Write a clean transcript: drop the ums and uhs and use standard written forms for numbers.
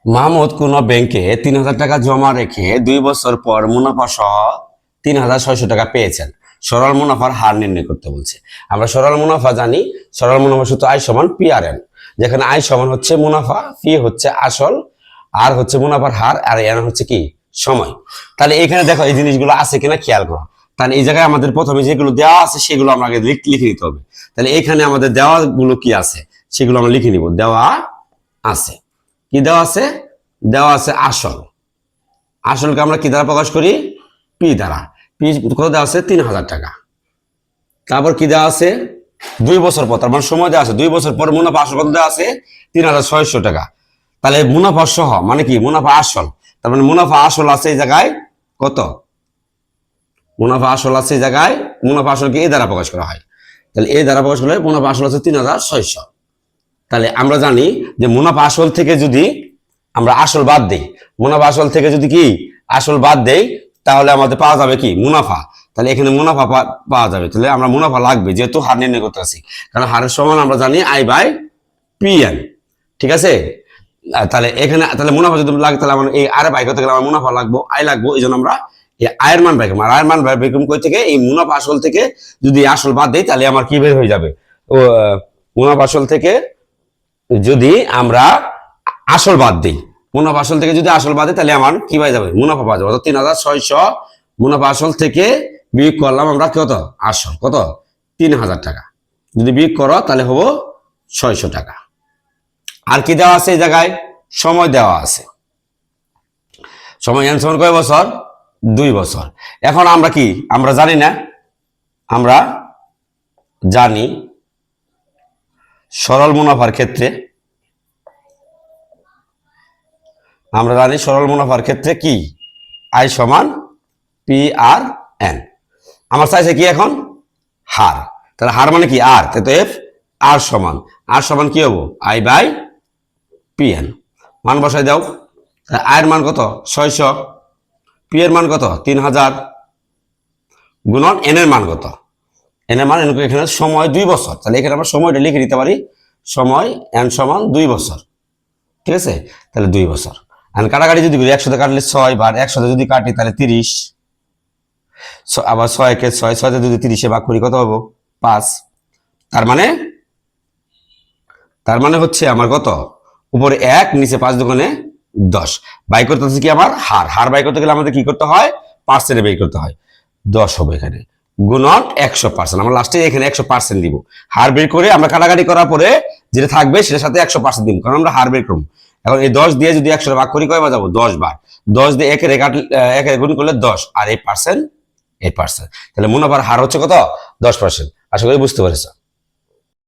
মাহমুদ কোন ব্যাংকে ৩,০০০ টাকা জমা রেখে ২ বছর পর মুনাফা সহ ৩,৬০০ টাকা পেয়েছেন। সরল মুনাফার হার নির্ণয় করতে বলছে। আমরা সরল মুনাফা জানি, সরল মুনাফা সূত্র আই সমান পি আর এন, যেখানে আই সমান হচ্ছে মুনাফা, পি হচ্ছে আসল, আর হচ্ছে মুনাফার হার, আর এন হচ্ছে কি সময়। তাহলে এখানে দেখো এই জিনিসগুলো আছে কিনা খেয়াল করো। তাহলে এই জায়গায় আমাদের প্রথমে যেগুলো দেওয়া আছে সেগুলো আমরা আগে লিখে নিতে হবে। তাহলে এখানে আমাদের দেওয়া গুলো কি আছে সেগুলো আমরা লিখে নিব। দেওয়া আছে কি, দেওয়া আছে, দেওয়া আছে আসল। আসলকে আমরা কি দ্বারা প্রকাশ করি? পি দ্বারা। পি কত দেওয়া আছে? ৩,০০০ টাকা। তারপর কি দেওয়া আছে? ২ বছর পর, তার মানে সময় দেওয়া আছে ২ বছর পর মুনাফা আসল কত দেওয়া আছে? ৩,৬০০ টাকা। তাহলে মুনাফা সহ মানে কি? মুনাফা আসল। তার মানে মুনাফা আসল আছে এই জায়গায় কত? মুনাফা আসল আছে এই জায়গায়, মুনাফা আসলকে এ দ্বারা প্রকাশ করা হয়। তাহলে এ দ্বারা প্রকাশ করলে মুনাফা আসল আছে ৩,৬০০। তাহলে আমরা জানি যে মুনাফা আসল থেকে যদি আমরা আসল বাদ দেই, মুনাফা আসল থেকে যদি কি আসল বাদ দেই, তাহলে আমাদের পাওয়া যাবে কি? মুনাফা। তাহলে এখানে মুনাফা পাওয়া যাবে। তাহলে আমরা মুনাফা লাগবে, যেহেতু হার নির্ণয় করতে আসি, কারণ হারের সমান আমরা জানি আই বাই পি এন। ঠিক আছে? তাহলে এখানে তাহলে মুনাফা যদি লাগে, তাহলে আমরা এই আর বাই করতে গেলে আমার মুনাফা লাগবো, আই লাগবো। এই জন্য আমরা এই আয়ের মান বাই করবো। আর আয়ের মান বাই করবো কই থেকে? এই মুনাফা আসল থেকে যদি আসল বাদ দেই, তাহলে আমার কি বের হয়ে যাবে? ও মুনাফা আসল থেকে যদি আমরা আসল বাদ দিই, মুনাফা আসল থেকে যদি আসল বাদ দিই, তাহলে আমার কি পাওয়া যাবে? মুনাফা পাওয়া যাবে। ৩,৬০০ মুনাফা আসল থেকে বিয়োগ করলাম আমরা কত? আসল কত? ৩,০০০ টাকা। যদি বিয়োগ করো তাহলে হবো ৬০০ টাকা। আর কি দেওয়া আছে এই জায়গায়? সময় দেওয়া আছে। সময় এন সমান কয় বছর? ২ বছর। এখন আমরা কি আমরা জানি না? আমরা জানি সরল মুনাফার ক্ষেত্রে, আমরা জানি সরল মুনাফার ক্ষেত্রে কি আই সমান পি আর এন। আমার চাইছে কি এখন? হার। তাহলে হার মানে কি? আর। তো এফ আর সমান কি হবো? I by P N. মান বসাই দাও। আয়ের মান কত? ৬০০। পি এর মান কত? ৩,০০০ গুণন এন এর মান কত? এন এর মান এখানে সময় ২ বছর। তাহলে এখানে আমরা সময়টা লিখে দিতে পারি, সময় এন সমান ২ বছর। ঠিক আছে? তাহলে ২ বছর। আর কাটাকাটি যদি করি, ১০০ কাটলে ৬ বার, ১০০ যদি কাটি তাহলে ৩০, আবার ৬ কে ৬, ৬ যদি ৩০-এ ভাগ করি কত হবো? ৫। তার মানে হচ্ছে আমার কত? উপরে ১, নিচে ৫ দোকানে ১০। বাই করতে হচ্ছে কি আমার? হার বাই করতে গেলে আমাদের কি করতে হয়? পার্সেন্টে বাই করতে হয়। ১০ হবে এখানে, গুণন ১০০%। আমরা লাস্টে এখানে ১০০% দিব। হার বের করে আমরা কাটাকাটি করার পরে যেটা থাকবে সেটার সাথে ১০০% দিব, কারণ আমরা হার বের করবো। এখন এই 10 দিয়ে যদি ১০০ ভাগ করি কয়বার যাবো? ১০ বার। ১০ দিয়ে একে গুণ করলে ১০, আর এই পার্সেন্ট। তাহলে মুনাফার হার হচ্ছে কত? ১০%। আশা করি বুঝতে পেরেছ।